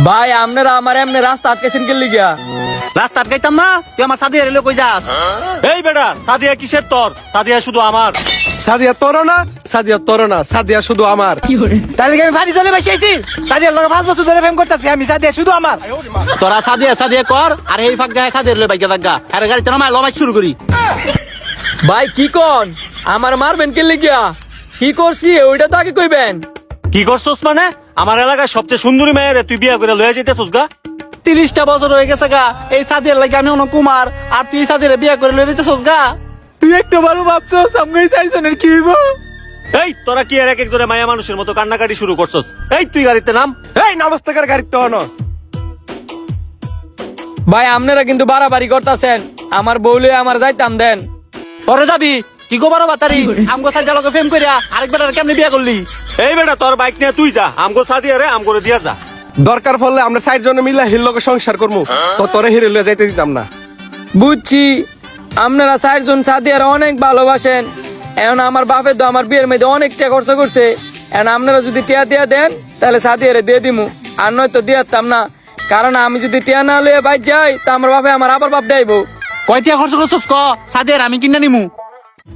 ভাই আপনারা আমার এমনি রাস্তা আটকেছেন কে লিগা? রাস্তা আটকাইতাম না, তুই আমার সাদিয়া রেলে কই যাস? এই বেটা, সাদিয়া কিসের তোর? সাদিয়া শুধু আমার। সাদিয়া তোর না, সাদিয়া তোর না, সাদিয়া শুধু আমার। তাহলে কি আমি ফানি চলে বসে আইছি? সাদিয়ার লগে 5 বছর ধরে প্রেম করতেছি আমি, সাদিয়া শুধু আমার। তোরা সাদিয়া সাদিয়া কর, আর এই ফাঁক গায়ে সাদিয়া রেলে বাইকে থাকা আর গাড়িতে নামায় লমাই শুরু করি। ভাই কি কোন? আমার মারবেন কে লিগা? কি করছি ওইটা তো আগে কইবেন। কি করছস মানে? আমার এলাকার সবচেয়ে সুন্দরী মেয়ের তুই বিয়া করে লয়ে যেতেছস গা? 30টা বছর হয়ে গেছে গা, এই সাদিয়ার লাগে আমি অন্য কুমার, আর তুই সাদিয়ারে বিয়া করে লয়ে দিতেছস গা। তুই একটা ভালো ভাবছস, আমি এই চারজনের কি হইব? এই তোরা কি আর এক একজনে মায়া মানুষের মতো কান্নাকাটি শুরু করছস? এই তুই গাড়িতে নাম। এই নমস্কার গাড়িতে হন। ভাই আপনারা কিন্তু বাড়াবাড়ি করতেছেন, আমার বউলে আমার যাইতাম দেন। পরে যাবি কি গো বড় বাতারি, আমগো সাদিয়া লগে প্রেম কইরা আরেকবার কেমনে বিয়া করলি? এই বেটা, তোর বাইক নিয়ে তুই যা, আমগো সাদিয়ারে আম করে দিয়া যা। দরকার পড়লে আমরা 4 জন মিলে হির লগে সংসার করবো, তো তোরে হিরে লয়ে যাইতে দিতাম না। বুঝছি আপনারা 4 জন সাদিয়ার অনেক ভালোবাসেন। এখন আমার বাপে তো আমার বিয়ের মধ্যে অনেক টাকা খরচ করছে, এখন আপনারা যদি টিয়া দিয়া দেন তাহলে সাদিয়ারে দিয়ে দিমু, আর নয়তো দিয়াতাম না। কারণ আমি যদি টিয়া না লয়ে বাইর যাই তা আমার বাপে আমার আবার বাপ ডাইবো। কয়টা খরচ করছস ক? সাদিয়ার আমি কিনা নিমু।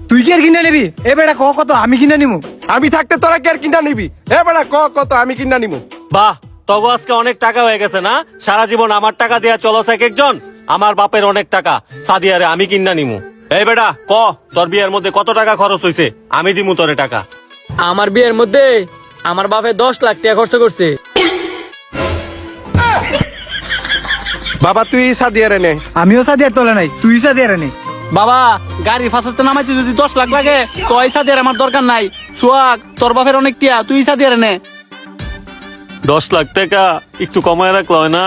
তুই কি আর কিনে নিবি? এ বেটা ক কত, আমি কিনে নিমু। আমি থাকতে তোরা কি আর কিনা নিবি? এ বেড়া কত আমি কিনা নিবো। বাহ, তগো আজকে অনেক টাকা হয়ে গেছে না? সারা জীবন আমার টাকা দিয়া চলস এক একজন। আমার বাপের অনেক টাকা, সাদিয়ারে আমি কিনা নিমু। এই বেটা ক, তোর বিয়ের মধ্যে কত টাকা খরচ হইছে? আমি দিমু তোরে টাকা। আমার বিয়ের মধ্যে আমার বাপে 10 লাখ টাকা খরচ করছে। বাবা তুই সাদিয়া রে নে। আমিও সাদিয়ার তোলে নাই, তুই সাদিয়ার নে। বাবা গাড়ির ফাঁসাতে নামাইতে যদি 10 লাখ লাগে তো এই সাদিয়ার আমার দরকার নাই। সোহাগ তোর বাপের অনেক টিয়া, তুই সাদিয়ার নে। 10 লাখ টাকা একটু কমায় রাখলো হয় না?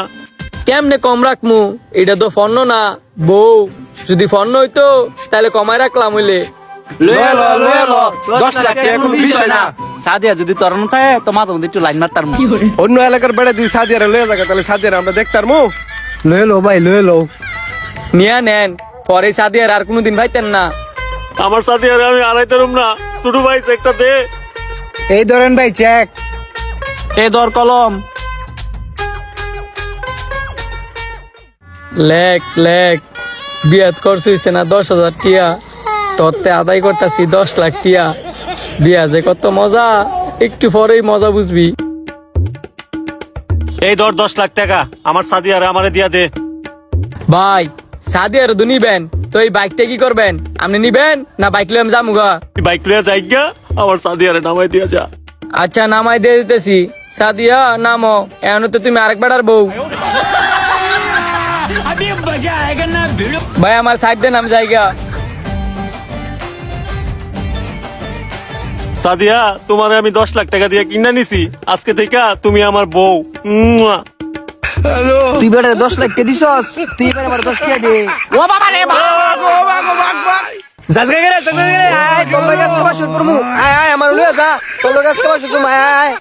কেমনে কম রাখমু? এটা তো ফন্ন না বউ, যদি ফন্ন হইতো তাহলে কমায় রাখলাম হইলে। লয়ে ল 10 লাখ টাকা কোনো বিষয় না। সাদিয়া যদি তোর না থাকে তো মাঝে মধ্যে একটু লাইন মারতার। অন্য এলাকার বেড়ে তুই সাদিয়া রে লয়ে যাবে, তাহলে সাদিয়া আমরা দেখতার মু। লয়ে লো ভাই, লয়ে লো। নিয়া নেন, পরে সাদিয়ার আর কোনোদিন ভাইতেন না। আমার সাদিয়ারে আমি আড়াইতে রুম না, ছোট ভাই একটা দে। এই ধরেন ভাই চেক। এই ধর কলম। লেখ লেখ, বিয়াত খরচ হইছে না 10,000 টিয়া, তত্ত্বে আদায় করতেছি 10 লাখ টিয়া। বিয়া যে কত মজা, একটু পরেই মজা বুঝবি। এই ধর 10 লাখ টাকা, আমার সাদিয়ারে আমারে দিয়া দে। ভাই সাদিয়ার তো নিবেন, তো এই বাইকটা কি করবেন? আপনি নিবেন না বাইক লয়ে আমি যামুগা? তুই বাইক লইয়া যাই গা, আমার সাদিয়ারে নামাই দিয়া যা। আচ্ছা নামাই দিয়ে দিতেছি। সাদিয়া নামো, এখন তো তুমি আরেক বেড়ার বউ। ভাই আমার সাইড দেন, আমি যাইগা। সাদিয়া, তোমারে আমি 10 লাখ টাকা দিয়ে কিনা নিছি, আজকে থেকে তুমি আমার বউ। তুই বেটারে 10 লাখ কে দিছস, তুই এবারে আমার 10 টিয়া দে। ও বাবা রে জাজগা গেরে আয় তোর লগে আজকে বাসর করমু। আয় আমার লয়ে যা, তোর লগে আজকে বাসর করমু। আয়